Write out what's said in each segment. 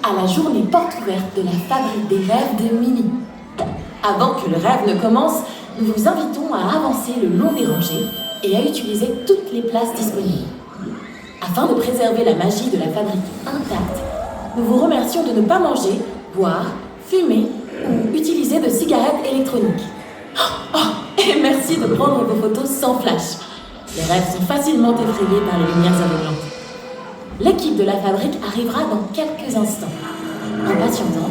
à la journée porte ouverte de la fabrique des rêves de Minnie. Avant que le rêve ne commence, nous vous invitons à avancer le long des rangées et à utiliser toutes les places disponibles. Afin de préserver la magie de la fabrique intacte, nous vous remercions de ne pas manger, boire, fumer ou utiliser de cigarettes électroniques. Et merci de prendre vos photos sans flash. Les rêves sont facilement effrayés par les lumières aveuglantes. L'équipe de la fabrique arrivera dans quelques instants. En patientant,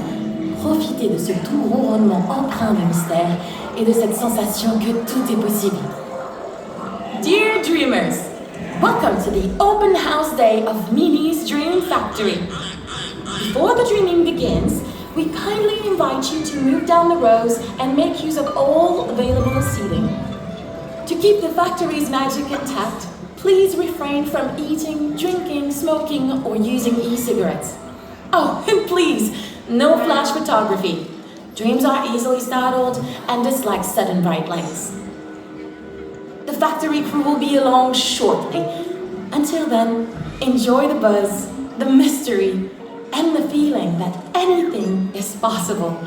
profitez de ce doux ronronnement empreint de mystère et de cette sensation que tout est possible. Dear Dreamers, welcome to the open house day of Minnie's Dream Factory. Before the dreaming begins, we kindly invite you to move down the rows and make use of all available seating. To keep the factory's magic intact, please refrain from eating, drinking, smoking, or using e-cigarettes. Oh, and please, no flash photography. Dreams are easily startled and dislike sudden bright lights. The factory crew will be along shortly. Until then, enjoy the buzz, the mystery, and the feeling that anything is possible.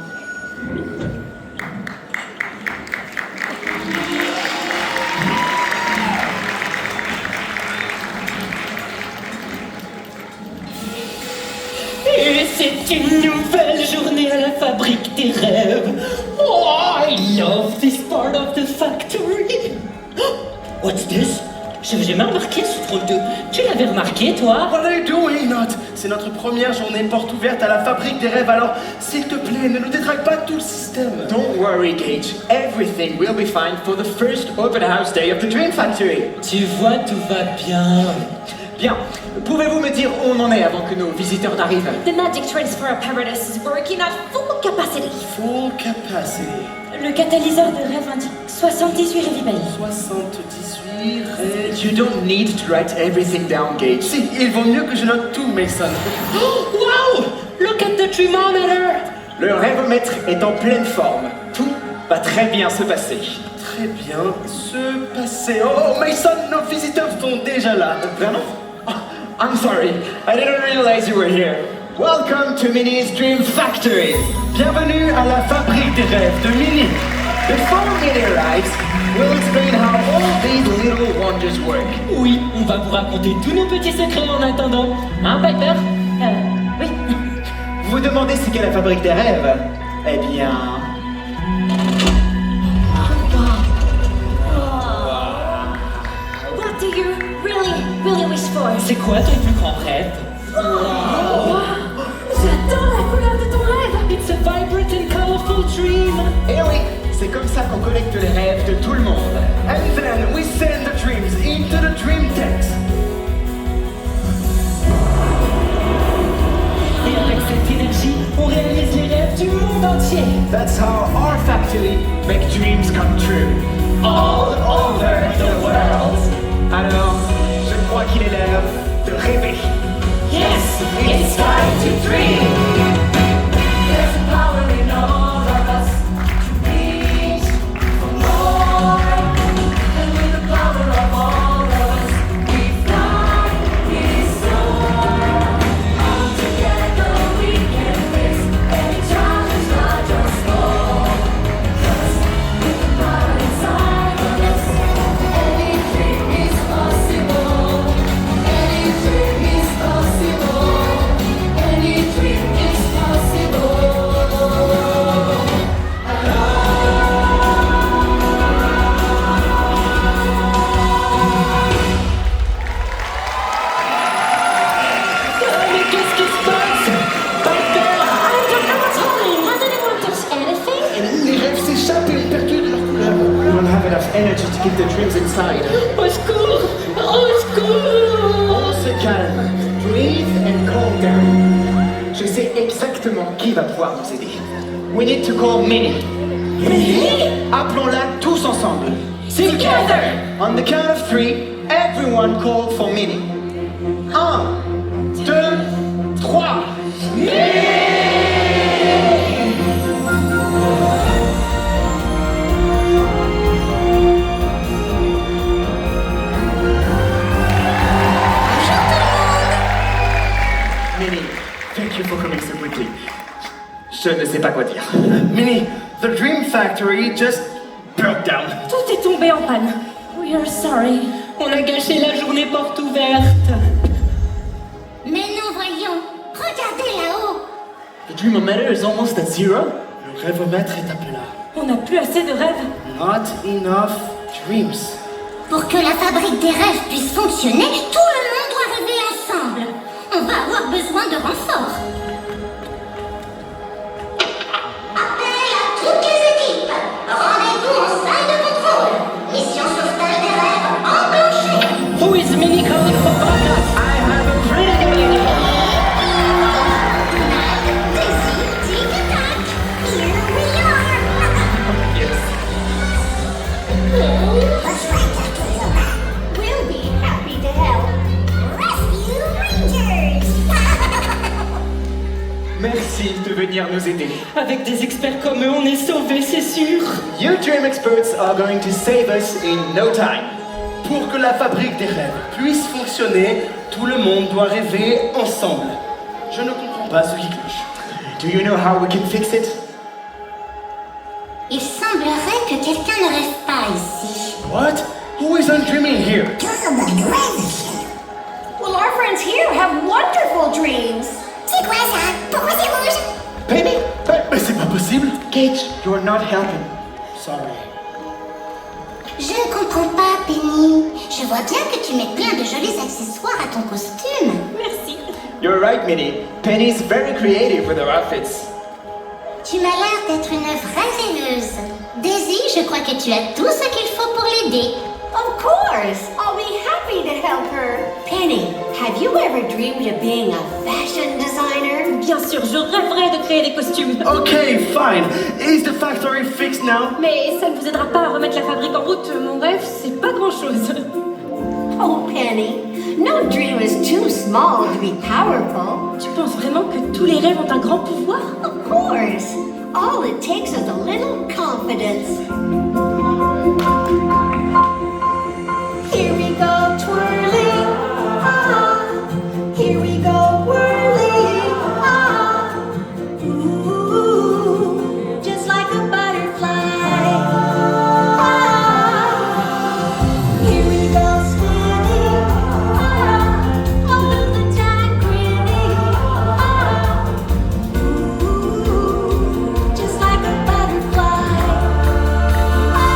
Et c'est une nouvelle journée à la fabrique des rêves. Oh, I love this part of the factory. What's this? J'avais jamais remarqué ce drôle de... Tu l'avais remarqué, toi? What are you doing, Not? C'est notre première journée porte ouverte à la fabrique des rêves, alors s'il te plaît, ne nous détraque pas tout le système. Don't worry, Gage. Everything will be fine for the first open house day of the Dream Factory. Tu vois, tout va bien. Bien. Pouvez-vous me dire où on en est avant que nos visiteurs n'arrivent? The magic transfer apparatus is working at full capacity. Full capacity. Le catalyseur de rêve indique 78 réveils. 78 rêves. You don't need to write everything down, Gage. Si, il vaut mieux que je note tout, Mason. Oh, wow! Look at the thermometer! Le rêvomètre est en pleine forme. Tout va très bien se passer. Très bien, se passer. Oh, Mason, nos visiteurs sont déjà là. Vraiment? Oh, I'm sorry. I didn't realize you were here. Welcome to Minnie's Dream Factory. Bienvenue à la fabrique des rêves de Minnie. Before Minnie arrives, we'll explain how all these little wonders work. Oui, on va vous raconter tous nos petits secrets en attendant. Hein, Piper? Oui. Vous vous demandez ce qu'est la fabrique des rêves? Eh bien... What do you really wish for? C'est quoi ton plus grand rêve? J'adore la couleur de ton rêve. It's a vibrant and colorful dream. Eh oui, c'est comme ça qu'on collecte les rêves de tout le monde. And then we send the dreams into the dream text. Et avec cette énergie, on réalise les rêves du monde entier. That's how our factory makes dreams come true. All over the world. Alors, je crois qu'il est l'heure de rêver. Yes, it's time to dream. There's a power in all of us to reach for more. And with the power of all of us, we fly, we soar. All together we can face any challenge, large or small. 'Cause with the power inside of us, any dream is possible. Any dream is possible. Any dream is possible. Mais qu'est-ce qui se passe? Piper! Has anyone touched anything? Les rêves s'échappent et on perd leur couleur. We don't have enough energy to keep the dreams inside. Au secours! Au secours! On se calme. Breathe and calm down. Je sais exactement qui va pouvoir nous aider. We need to call Minnie. Appelons-la tous ensemble. Together! On the count of 3, everyone call for Minnie. 1, 2, 3. Minnie, thank you for coming so quickly. Je ne sais pas quoi dire. Minnie, the Dream Factory just broke down. Tout est tombé en panne. We are sorry. On a gâché la journée porte ouverte. Mais non, voyons. Regardez là-haut. The dreamometer is almost at zero. Le rêvomètre est à plat. On n'a plus assez de rêves. Not enough dreams. Pour que la fabrique des rêves puisse fonctionner, tout le monde doit rêver ensemble. On va avoir besoin de renforts. Appel à toutes les équipes. Rendez-vous en salle de contrôle. Mission sauvetage des rêves enclenchée. Who is Minnie calling for backup? I have a pretty good idea. Daisy, tic-tac. Here we are. What's right, Dr. Zuma? We'll be happy to help. Rescue Rangers. Merci de venir nous aider. Avec des experts comme eux, on est sauvés, c'est sûr. You dream experts are going to save us in no time. Pour que la fabrique des rêves puisse fonctionner, tout le monde doit rêver ensemble. Je ne comprends pas ce qui cloche. Do you know how we can fix it? Il semblerait que quelqu'un ne rêve pas ici. What? Who isn't dreaming here? Well, our friends here have wonderful dreams. C'est quoi ça? Pourquoi c'est rouge? Penny? Mais c'est pas possible. Gage, you're not helping. Sorry. Je ne comprends pas, Penny. Je vois bien que tu mets plein de jolis accessoires à ton costume. Merci. You're right, Minnie. Penny's very creative with her outfits. Tu m'as l'air d'être une vraie rêveuse. Daisy, je crois que tu as tout ce qu'il faut pour l'aider. Of course. I'll be happy to help her. Penny, have you ever dreamed of being a fashion designer? Bien sûr, je rêverais de créer des costumes. Okay, fine. Is the factory fixed now? Mais ça ne vous aidera pas à remettre la fabrique en route. Mon rêve, c'est pas grand-chose. Oh, Penny, no dream is too small to be powerful. Tu penses vraiment que tous les rêves ont un grand pouvoir? Of course. All it takes is a little confidence. Here we go twirling, ah. Here we go whirling, ah. Ooh, just like a butterfly. Ah. Here we go spinning, ah. All of the time grinning, ah. Ooh, just like a butterfly. Ah.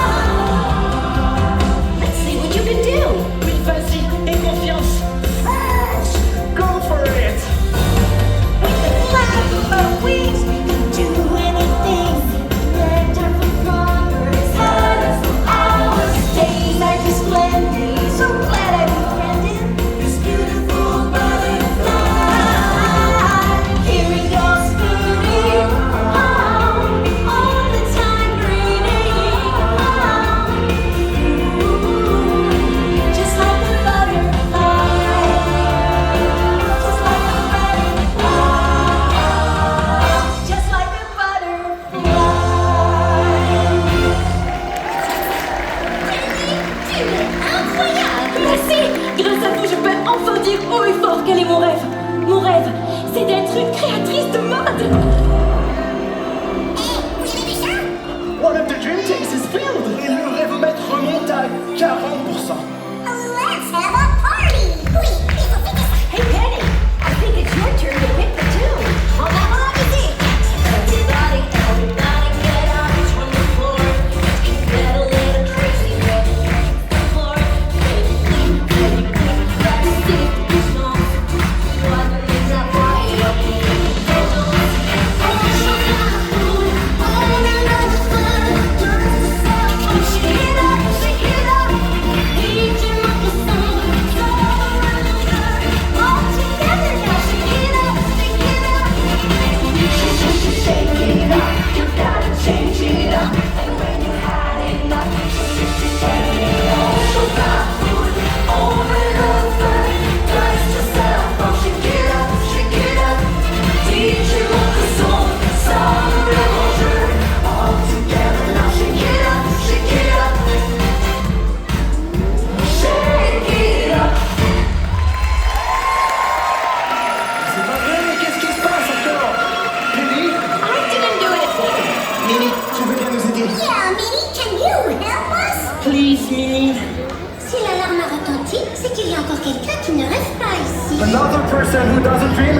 Another person who doesn't dream?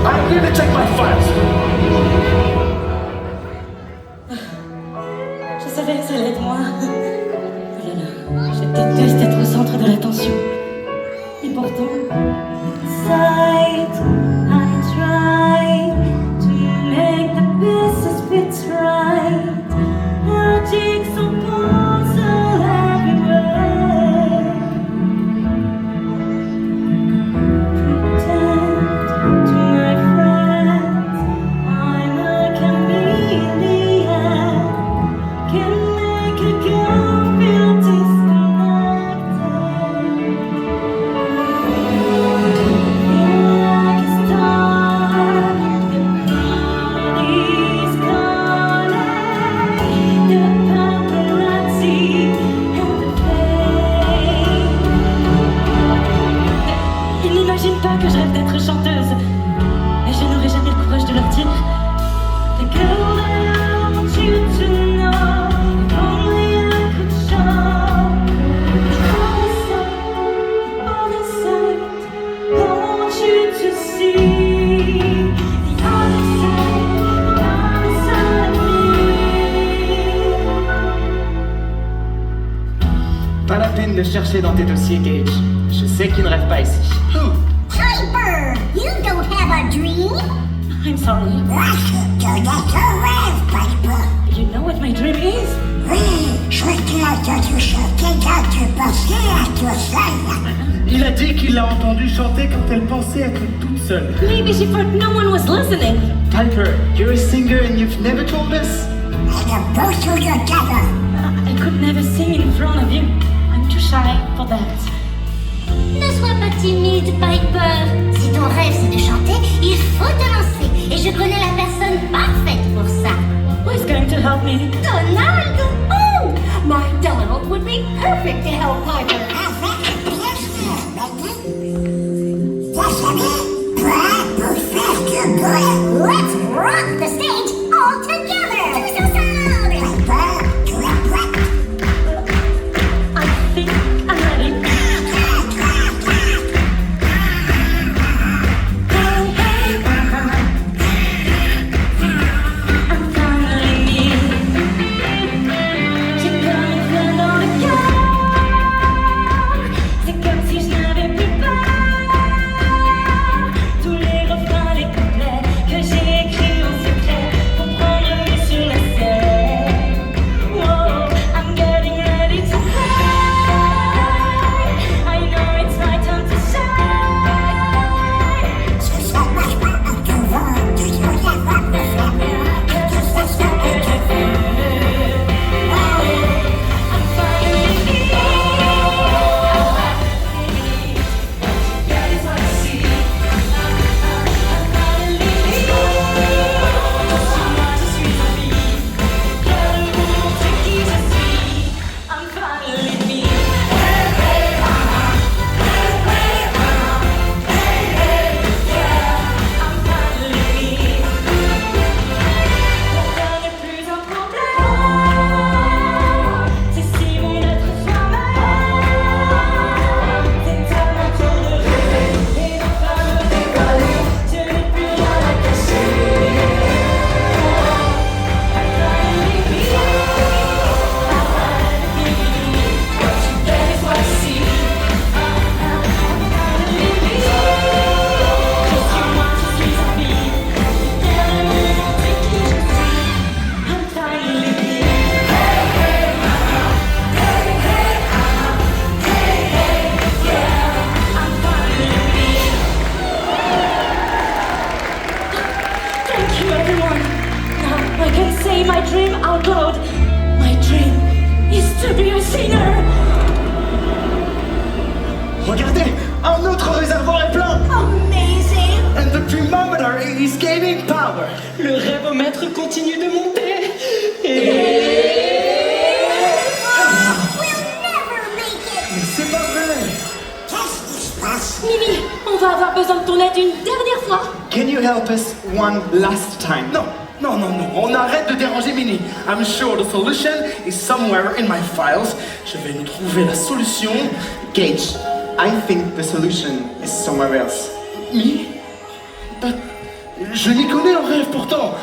I'm going to check my files. Je savais que ça allait être moi. Oh là là, je déteste être au centre de l'attention. Et pourtant... Inside, I try to make the pieces fit right. Our jigsaw puzzle everywhere. Pretend to my friends I'm a chameleon. Can make a girl feel disconnected. Feel like a star. The body's calling. The paparazzi and the fame. Ils n'imaginent pas que je rêve d'être chanteuse. Et je n'aurai jamais le courage de leur dire. The girl that I want you to know, if only I could show. The other side, I want you to see. The other side of me. Pas la peine de chercher dans tes dossiers, Gage. Je sais qu'il ne rêve pas ici. Piper, you don't have a dream? I'm sorry. You know what my dream is? Il a dit qu'il l'a entendu chanter quand elle pensait être toute seule. Maybe she thought no one was listening. Piper, you're a singer and you've never told us? I could never sing in front of you. I'm too shy for that. Ne sois pas timide, Piper. Si ton rêve c'est de chanter, il faut te lancer. Et je connais la personne parfaite pour ça. Who is going to help me? Donald! Oh! My Donald would be perfect to help Piper. Let's rock the stage all together! Tous ensemble! I think I'm ready. I'm finally me. J'ai comme une fleur dans le cœur. C'est comme si je n'avais plus peur. Tous les refrains, les couplets que j'ai écrits en secret pour prendre vue sur la scène. Whoa, I'm getting ready to fly. I know it's my time to shine. I'm finally me. That is what I see. I'm finally me. Moi je suis en vie. Viens nous montrer qui je suis. I'm finally me. I'm finally me. Mon cœur n'est plus un problème. C'est si bon d'être soi-même. C'est à mon tour de rêver et de pas me dévoiler. Je n'ai plus rien à cacher. I'm finally me. What you get is what I see. I'm finally me. Je suis moi, je suis en vie. Viens me montrer qui je suis. I'm finally me. I'm finally me. Thank you, everyone. Now I can say my dream out loud. My dream is to be a singer. Regardez, un autre réservoir est plein. Amazing! And the thermometer is gaining power. Le rêvomètre continue de monter. We'll never make it! Mais c'est pas vrai. Qu'est-ce qui se passe? Mimi, on va avoir besoin de ton aide une dernière fois. Can you help us one last time? Non, non, non, non, on arrête de déranger Minnie. I'm sure the solution is somewhere in my files. Je vais nous trouver la solution. Gage, I think the solution is somewhere else. Me? But je m'y connais en rêve pourtant.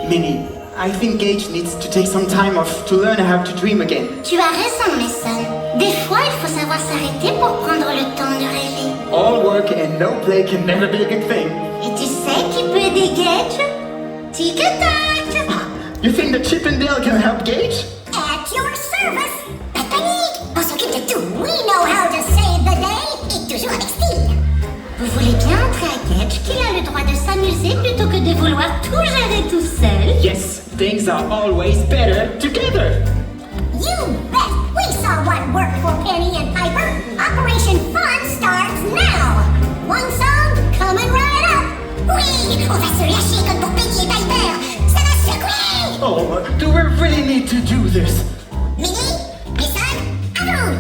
Minnie, I think Gage needs to take some time off to learn how to dream again. Tu as raison, Mason. Des fois, il faut savoir s'arrêter pour prendre le temps de rêver. All work and no play can never be a good thing. Et tu sais qui peut aider Gage? Tic-tac! You think that Chip and Dale can help Gage? At your service! Pas de panique! On s'occupe de tout! We know how to save the day! Et toujours avec style! Vous voulez bien montrer à Gage qu'il a le droit de s'amuser plutôt que de vouloir tout gérer tout seul? Yes, things are always better together. You bet! We saw what worked for Penny and Piper! Operation Fun starts now! One song coming right up! Oui! On va se lâcher comme pour Penny et Piper! Ça va secouer! Oh, do we really need to do this? Minnie? Mason? À vous!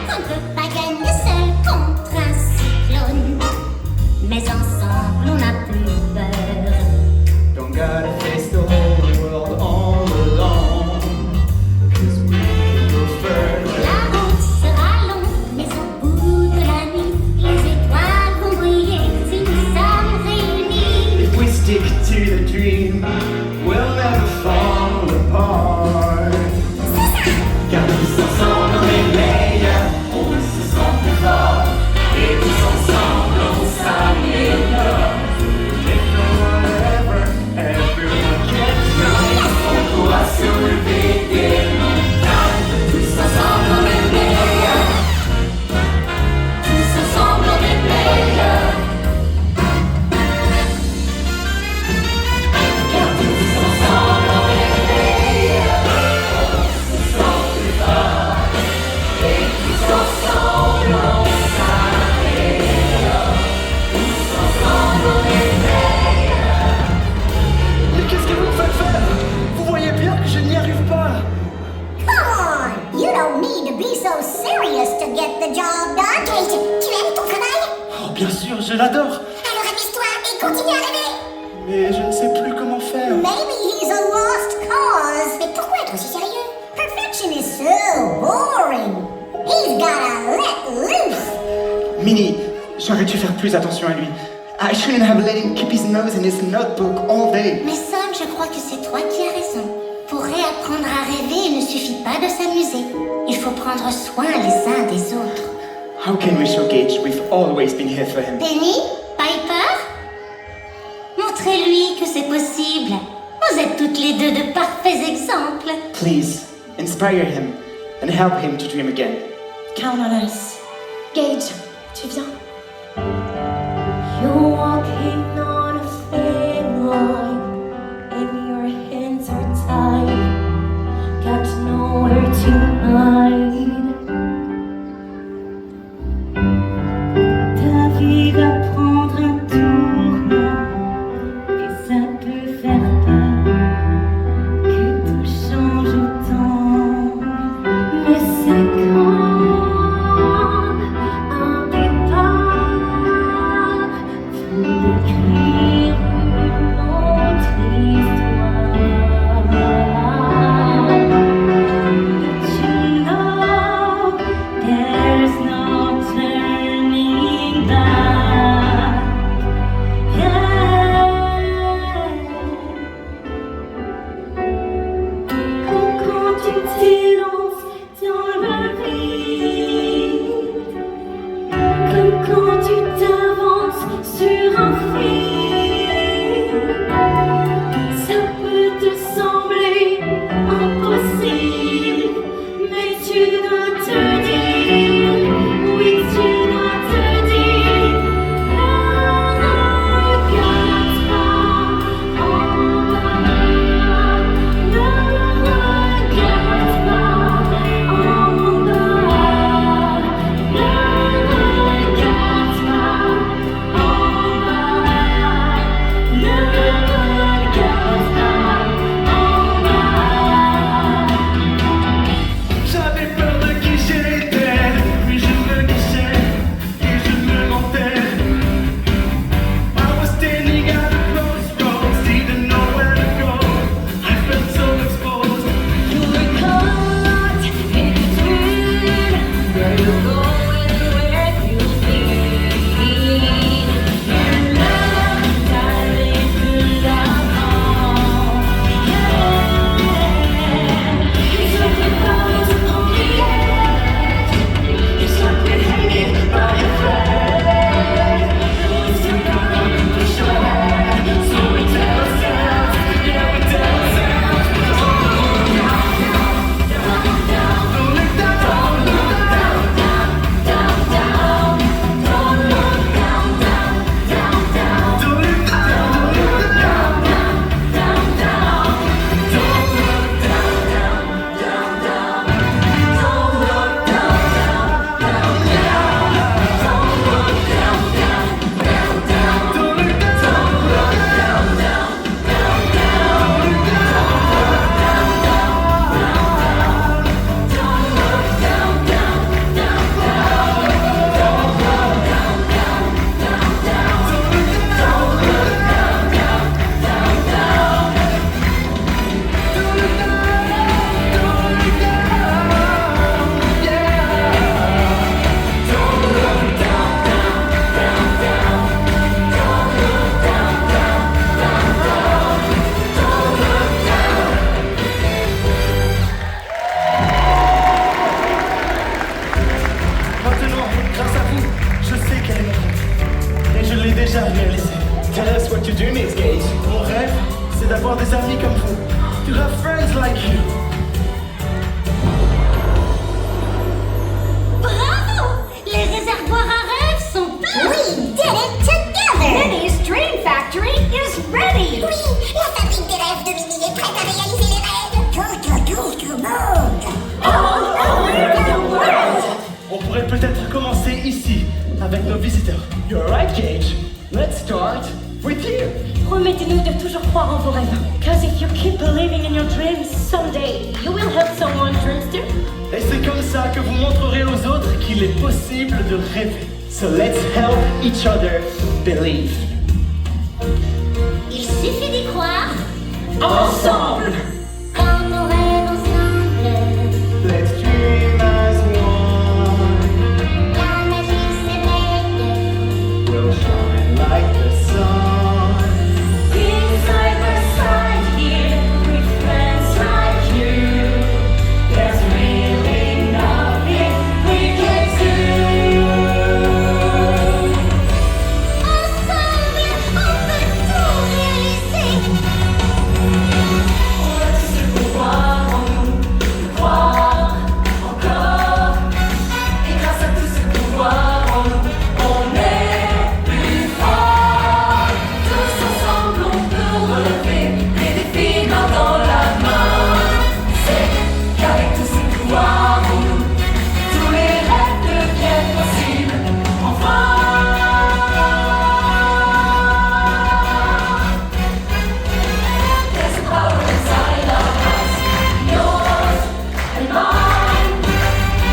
On ne peut pas gagner seul contre un cyclone. Mais ensemble, on n'a plus peur. Don't gotta face the whole world all alone. 'Cause we can go further. La route sera longue, mais au bout de la nuit, les étoiles vont briller si nous sommes réunis. If we stick to the dream, we'll never fall apart. Car tous ensemble on est meilleurs, on se sent plus fort. Et tous ensemble on s'améliore. If no one ever, everyone can shine. On pourra soulever des montagnes. Tous ensemble on est meilleurs. Tous ensemble on est meilleurs. Car tous ensemble on est meilleurs. On se sent plus fort. Et tous ensemble on s'améliore. Tous ensemble on est meilleurs. Mais qu'est-ce que vous me faites faire? Vous voyez bien que je n'y arrive pas. Come on! You don't need to be so serious to get the job done. Kate, tu aimes ton travail? Oh, bien sûr, je l'adore. Alors amuse-toi et continue à rêver. Mais je ne sais plus comment faire. Maybe he's a lost cause. Mais pourquoi être aussi sérieux? Perfection is so boring. He's gotta let loose. Minnie, j'aurais dû faire plus attention à lui. I shouldn't have let him keep his nose in his notebook all day. Mais Sam, je crois que c'est toi qui as raison. Pour réapprendre à rêver, il ne suffit pas de s'amuser. Il faut prendre soin les uns des autres. How can we show Gage we've always been here for him? Penny? Piper? Montrez-lui que c'est possible. Vous êtes toutes les deux de parfaits exemples. Please, inspire him and help him to dream again. Count on us. Gage, tu viens? You're walking on a thin line, and your hands are tied. Got nowhere to hide. Ta vie va prendre un tournant, et ça peut faire peur que tout change autant. Mais c'est comme un départ. D'écrire une autre histoire. But you know there's no turning back. Comme quand tu t'élances dans le vide, comme quand tu t'avances sur un fil, ça peut te sembler impossible, mais tu dois te dire, oui tu dois te dire, ne regarde pas en bas, ne regarde pas en bas, ne regarde pas en bas. d'avoir des amis comme vous. To have friends like you. Bravo! Les réservoirs à rêves sont pleins! We did it together! Minnie's Dream Factory is ready! Oui, la fabrique des rêves de Minnie est prête à réaliser les rêves! Tout le monde! On pourrait peut-être commencer ici, avec nos visiteurs. You're right, Gage. Let's start with you. Promettez-nous de toujours croire en vos rêves. Cause if you keep believing in your dreams, someday you will help someone dreams too. Et c'est comme ça que vous montrerez aux autres qu'il est possible de rêver. So let's help each other believe. Il suffit d'y croire! Ensemble! Quand nos rêves ensemble, Let's dream as one. la magie s'éveille. We'll shine like the sun. Being side by side here with friends like you. There's really nothing we can do. Ensemble, on peut tout réaliser! On a tous le pouvoir en nous de croire encore. Et grâce à tout ce pouvoir en nous, on est plus fort. Tous ensemble, on peut relever les défis main dans la main. C'est qu'avec tout ce pouvoir en nous, tous les rêves deviennent possibles. Enfin. There's a power inside of us, yours and mine.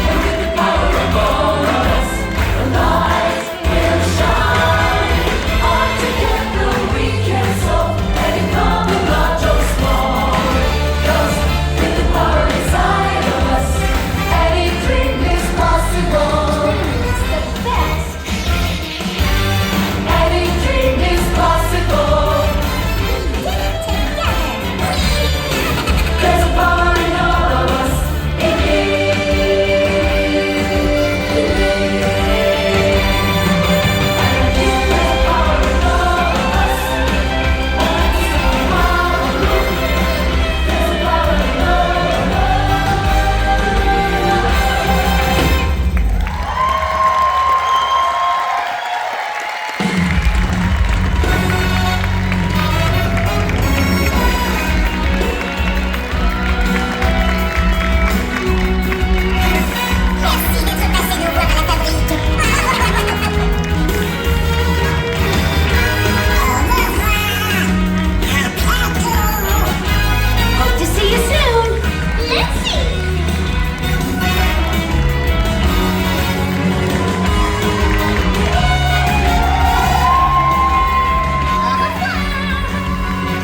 And with the power of all of us, the light will shine. All together we can solve any problem large or small. 'Cause with the power inside of us, any dream is possible. It's the best! Any dream is possible. We did it together! There's a power in all of us. In me. And there's a power in all of us. There's a power in all of Merci d'être passé nous voir à la fabrique! Au revoir! À bientôt! Hope to see you soon. Let's see! Au revoir!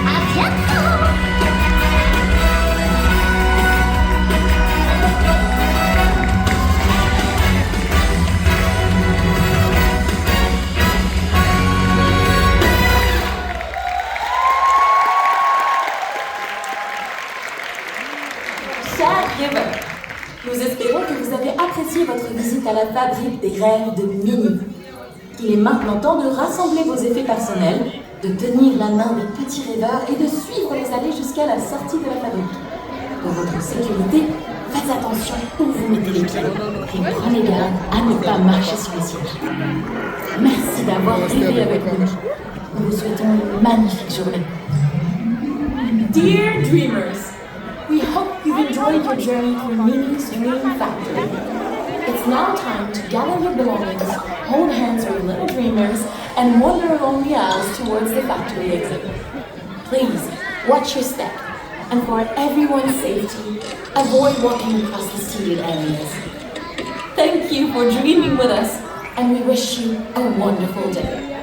À bientôt! Chers rêveurs, nous espérons que vous avez apprécié votre visite à la fabrique des rêves de Minnie. Il est maintenant temps de rassembler vos effets personnels, de tenir la main des petits rêveurs et de suivre les allées jusqu'à la sortie de la fabrique. Pour votre sécurité, faites attention où vous mettez les pieds et prenez garde à ne pas marcher sur les sièges. Merci d'avoir rêvé avec nous. Nous vous souhaitons une magnifique journée. Dear dreamers, we hope you've enjoyed your journey through Minnie's Dream Factory. It's now time to gather your belongings, hold hands with little dreamers, and wander along the aisles towards the factory exit. Please, watch your step, and for everyone's safety, avoid walking across the seated areas. Thank you for dreaming with us, and we wish you a wonderful day.